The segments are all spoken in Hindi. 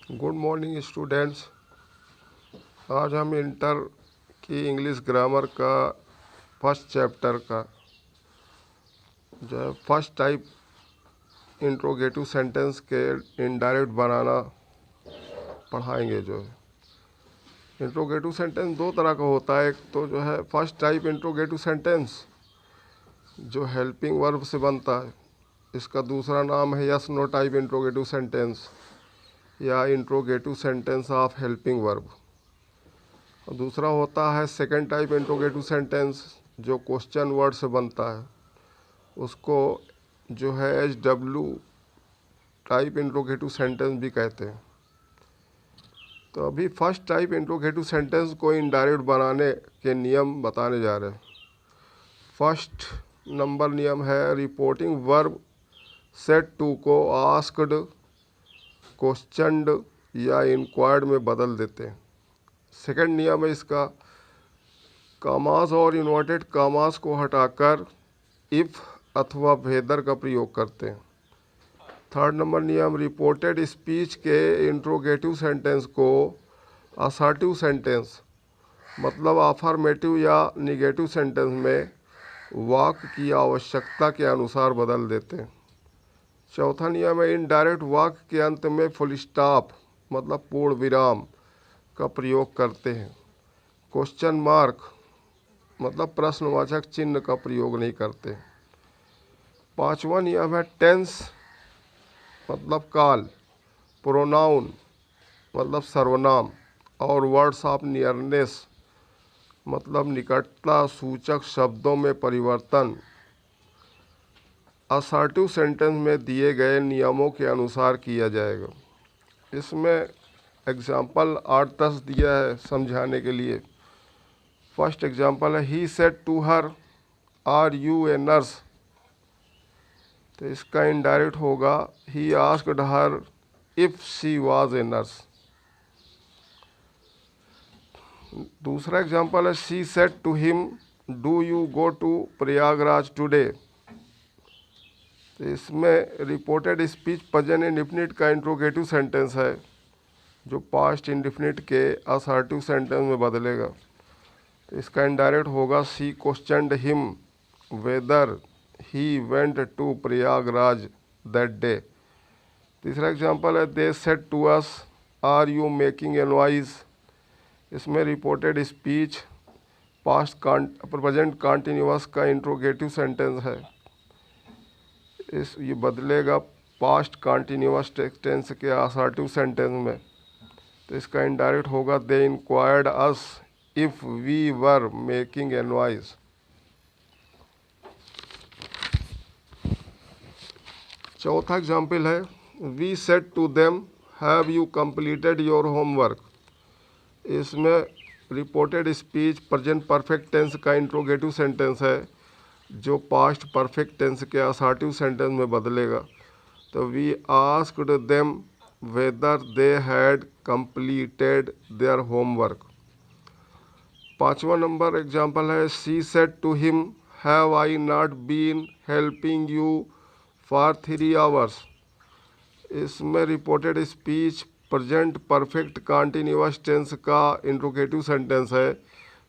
Good morning students. आज हम इंटर की इंग्लिश ग्रामर का फर्स्ट चैप्टर का जो है फर्स्ट टाइप इंट्रोगेटिव सेंटेंस के इनडायरेक्ट बनाना पढ़ाएंगे। जो है इंट्रोगेटिव सेंटेंस दो तरह का होता है। एक तो जो है फर्स्ट टाइप इंट्रोगेटिव सेंटेंस जो हेल्पिंग वर्ब से बनता है, इसका दूसरा नाम है yes no type interrogative sentence या interrogative sentence of helping verb. और दूसरा होता है सेकंड टाइप इंट्रोगेटिव सेंटेंस जो क्वेश्चन वर्ड से बनता है, उसको जो है HW टाइप इंट्रोगेटिव सेंटेंस भी कहते हैं। तो अभी फर्स्ट टाइप इंट्रोगेटिव सेंटेंस को इनडायरेक्ट बनाने के नियम बताने जा रहे हैं। फर्स्ट नंबर नियम है रिपोर्टिंग वर्ब सेड टू को आस्क्ड, क्वेश्चनड या इंक्वायर्ड में बदल देते हैं। सेकंड नियम है इसका कामास और इन्वर्टेड कामास को हटाकर इफ़ अथवा वेदर का प्रयोग करते हैं। थर्ड नंबर नियम रिपोर्टेड स्पीच के इंट्रोगेटिव सेंटेंस को असर्टिव सेंटेंस मतलब अफर्मेटिव या निगेटिव सेंटेंस में वाक्य की आवश्यकता के अनुसार बदल देते हैं। चौथा नियम है इनडायरेक्ट वाक्य के अंत में फुल स्टॉप मतलब पूर्ण विराम का प्रयोग करते हैं। क्वेश्चन मार्क मतलब प्रश्नवाचक चिन्ह का प्रयोग नहीं करते। पांचवा नियम है टेंस मतलब काल, प्रोनाउन मतलब सर्वनाम और वर्ड्स ऑफ नियरनेस मतलब निकटता सूचक शब्दों में परिवर्तन असर्टिव सेंटेंस में दिए गए नियमों के अनुसार किया जाएगा। इसमें एग्जाम्पल 8-10 दिया है समझाने के लिए। फर्स्ट एग्जाम्पल है he said to her are you a nurse. तो इसका इनडायरेक्ट होगा he asked her if she was a nurse. दूसरा एग्जाम्पल है she said to him do you go to Prayagraj today. तो इसमें रिपोर्टेड स्पीच प्रेजेंट इंडेफिनिट का इंट्रोगेटिव सेंटेंस है जो पास्ट इंडेफिनिट के असर्टिव सेंटेंस में बदलेगा। तो इसका इनडायरेक्ट होगा she questioned him whether he went to Prayagraj that day. तीसरा एग्जाम्पल है they said to us are you making a noise. इसमें reported speech past present continuous का इंट्रोगेटिव सेंटेंस है। ये बदलेगा पास्ट कॉन्टिन्यूअस टेंस के असर्टिव सेंटेंस में। तो इसका इनडायरेक्ट होगा they inquired us if we were making a noise. चौथा एग्जाम्पल है we said to them have you completed your homework. इसमें reported speech present perfect tense का इंट्रोगेटिव सेंटेंस है जो पास्ट परफेक्ट टेंस के असर्टिव सेंटेंस में बदलेगा। तो we asked them whether they had completed their homework. पांचवा नंबर एग्जाम्पल है she said to him have I not been helping you for 3 hours. इसमें reported speech present perfect continuous tense का इंट्रोगेटिव सेंटेंस है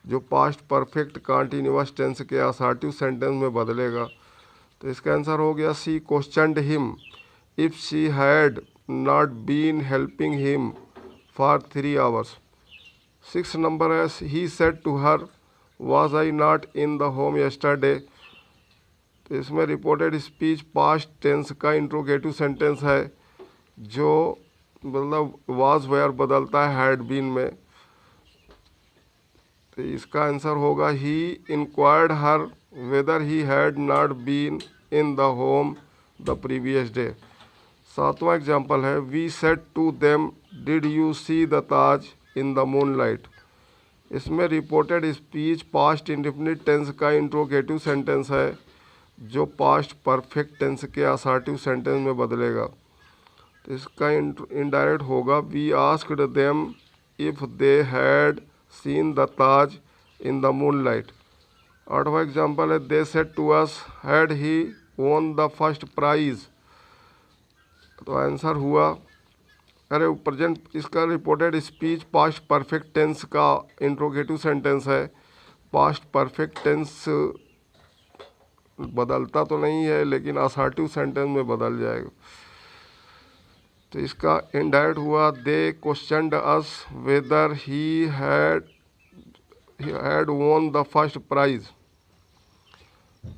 जो पास्ट परफेक्ट कॉन्टिन्यूअस टेंस के असर्टिव सेंटेंस में बदलेगा। तो इसका आंसर हो गया she questioned him if she had not been helping him for 3 hours. 6 number है he said to her was I not in the home yesterday. तो इसमें रिपोर्टेड स्पीच पास्ट टेंस का इंट्रोगेटिव सेंटेंस है जो मतलब वाज वेयर बदलता है हैड बीन में। तो इसका आंसर होगा he inquired her whether he had not been in the home the previous day. सातवां एग्जाम्पल है we said to them did you see the Taj in the moonlight. इसमें reported speech past indefinite tense का इंट्रोगेटिव सेंटेंस है जो पास्ट परफेक्ट टेंस के असर्टिव सेंटेंस में बदलेगा। तो इसका इनडायरेक्ट होगा we asked them if they had seen the Taj in the moonlight. आठवां एग्जाम्पल है they said to us had he won the first prize. तो आंसर हुआ अरे प्रेजेंट इसका reported speech past perfect tense का इंट्रोगेटिव सेंटेंस है। पास्ट परफेक्ट टेंस बदलता तो नहीं है लेकिन असर्टिव सेंटेंस में बदल जाएगा। तो इसका इनडायरेक्ट हुआ they questioned us whether he had won the first prize.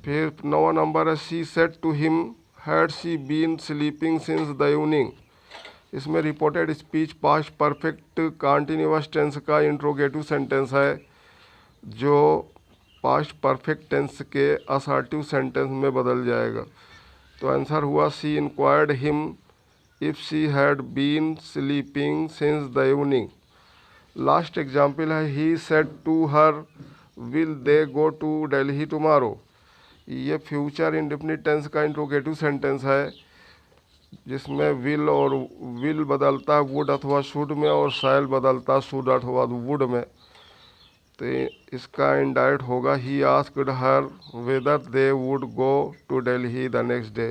फिर 9 नंबर है she said to him had she been sleeping since the evening. इसमें reported speech past perfect continuous tense का इंट्रोगेटिव सेंटेंस है जो पास्ट परफेक्ट टेंस के असर्टिव सेंटेंस में बदल जाएगा। तो आंसर हुआ she inquired him if she had been sleeping since the evening. Last example है he said to her will they go to Delhi tomorrow. ये फ्यूचर इंडेफिनिट टेंस का इंट्रोगेटिव सेंटेंस है जिसमें विल बदलता है वुड अथवा शुड में और शैल बदलता शुड अथवा वुड में। तो इसका इनडायरेक्ट होगा he asked her whether they would go to Delhi the next day.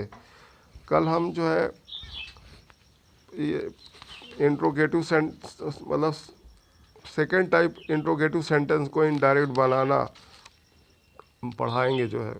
कल हम जो है ये इंट्रोगेटिव मतलब सेकेंड टाइप इंट्रोगेटिव सेंटेंस को इनडायरेक्ट बनाना पढ़ाएंगे जो है।